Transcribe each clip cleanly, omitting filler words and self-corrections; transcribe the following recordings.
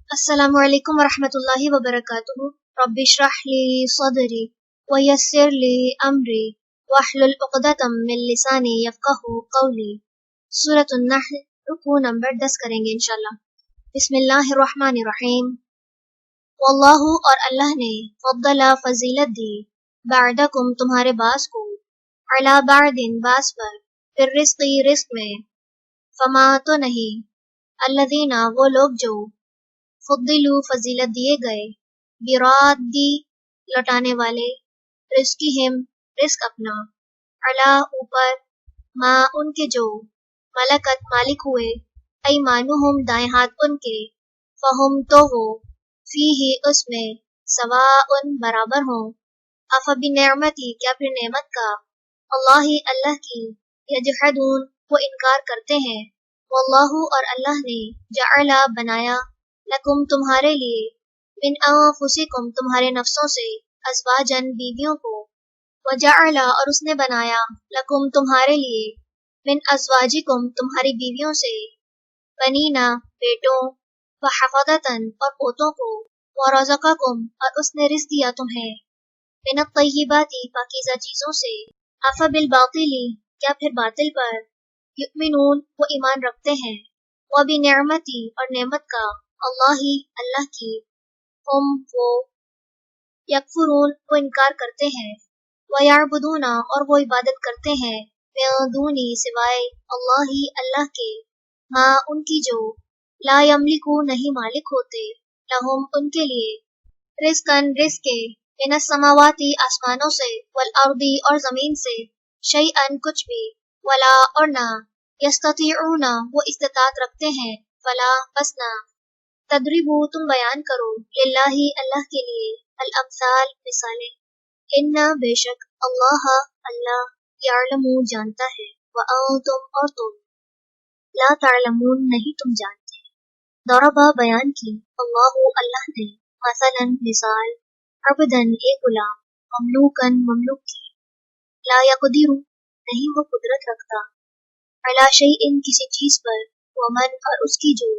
अस्सलामु अलैकुम वरहमतुल्लाहि वबरकातुहू। रब्बि इश्रह ली सदरी वयस्सिर ली अमरी वहलुल उक़दतम मिन लिसानी यफ़क़हू क़ौली। सूरतुन नहल रुकू नंबर 10 करेंगे इंशाअल्लाह। बिस्मिल्लाहिर्रहमानिर्रहीम। वल्लाहु और अल्लाह ने फ़द्दला फजीलत दी बअदकुम तुम्हारे बास को अला बअदिन बास पर फिर रिज़्क़ी रिज़्क़ में फमा तो नहीं अल्लज़ीना वो लोग जो फुद्दिलू फजीलत दिए गए बिरादी लौटाने वाले रिज़्क़िहिम रिज़्क़ अपना अला ऊपर मा उनके जो मलकत मालिक हुए ऐमानुहुम दाएं हाथ उनके फहुम तो वो फीही उसमें सवाउन बराबर हों अफबि नेमती क्या फिर नेमत का अल्लाही अल्लाह की यजहदून वो इनकार करते हैं। वल्लाहु और अल्लाह ने जअला बनाया लकुम तुम्हारे लिए मिन अनफुसिकुम तुम्हारे नफ्सों से अज़वाजन बीवियों को वजअला और उसने बनाया लकुम तुम्हारे लिए मिन अज़वाजिकुम तुम्हारी बीवियों से बनीना बेटों व हफ़दतन और पोतों को व रज़क़कुम और उसने रिज़्क़ दिया तुम्हें मिन अत्तय्यिबाति पाकीज़ा चीज़ों से अफ़बिल बातिली क्या फिर बातिल पर युमिनून वो ईमान रखते हैं व बिनिअमती और नेमत का अल्लाही अल्लाह की हम वो यकफुरून वो इनकार करते हैं व याबुदूना और वो इबादत करते हैं मिन दूनी सिवाय अल्लाही अल्लाह के माँ उनकी जो ला यमलिकू नहीं मालिक होते लहुम उनके लिए रिज़्क़न रिज़्क़ के मिनस समावाती आसमानों से वल अर्दी और ज़मीन से शैअन कुछ भी वला और ना यस्ततीऊना वो इस्तिताअत रखते हैं फला बस ना तदरिबू तुम बयान करो लिल्लाही अल्लाह के लिए अल अमसाल मिसालें इन्ना बेशक अल्लाह अल्लाह यालमू जानता है व अंतुम और तुम ला तालमून नहीं तुम जानते। दरबा बयान की अल्लाहु अल्लाह ने मसलन मिसाल अबदन एक गुलाम ममलूकन ममलूक की ला यक़दिरु नहीं वो कुदरत रखता अला शैइन किसी चीज पर वमन और उसकी जो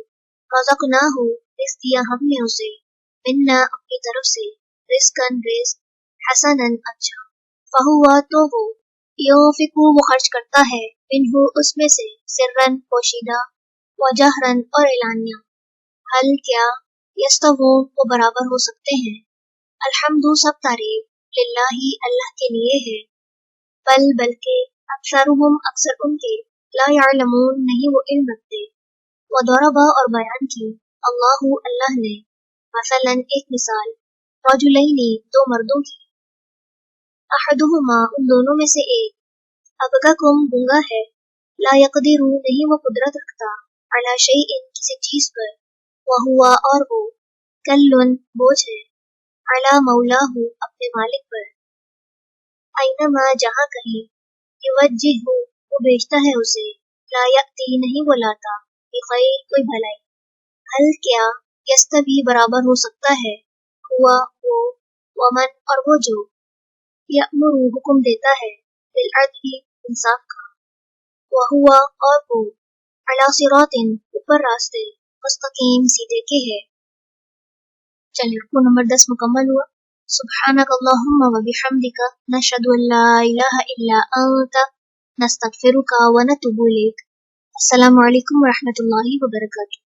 रज़क़नाहु रिज़्क़ दिया हमने उसे मिन्ना अपनी तरफ से रिज़्क़न रिज़्क़ हसनन अच्छा फहुवा तो वो युनफ़िकु वो खर्च करता है मिन्हु उसमें से सिर्रन पोशीदा व जहरन और एलानिया हल क्या यस्तवून वो बराबर हो सकते हैं। अल्हम्दु सब तारीफ लिल्लाही अल्लाह के लिए है बल बल्कि अक्सरुहुम अक्सर उनके ला यालमून नहीं वो इल्म रखते। व दरबा और बयान की अल्लाहु अल्लाह ने मसलन एक मिसाल रजुलैनी दो मर्दों की अहदुहुमा उन दोनों में से एक अबककुम गूंगा है ला यक़दिरु नहीं वो कुदरत रखता अला शैइन किसी चीज पर व हुआ और वो कल्लुन बोझ है अला मौलाहु अपने मालिक पर ऐनमा जहाँ कहीं युवज्जिहु वो भेजता है उसे ला यअती नहीं वो लाता बिखैर कोई भलाई हल क्या यस्तवी बराबर हो सकता है हुआ वो वमन और वो जो यअमुरु हुक्म देता है बिल अदली इंसाफ का व हुआ और वो अला सिरातिन ऊपर रास्ते मुस्तकीम सीधे के है। चलिए रुकू नंबर 10 मुकम्मल हुआ। सुब्हानक अल्लाहुम्मा व बिहम्दिका नशहदु अल्ला इलाहा इल्ला अंता नस्तगफिरुका व नतूबु इलैक। अस्सलामु अलैकुम व रहमतुल्लाहि व बरकातुहू।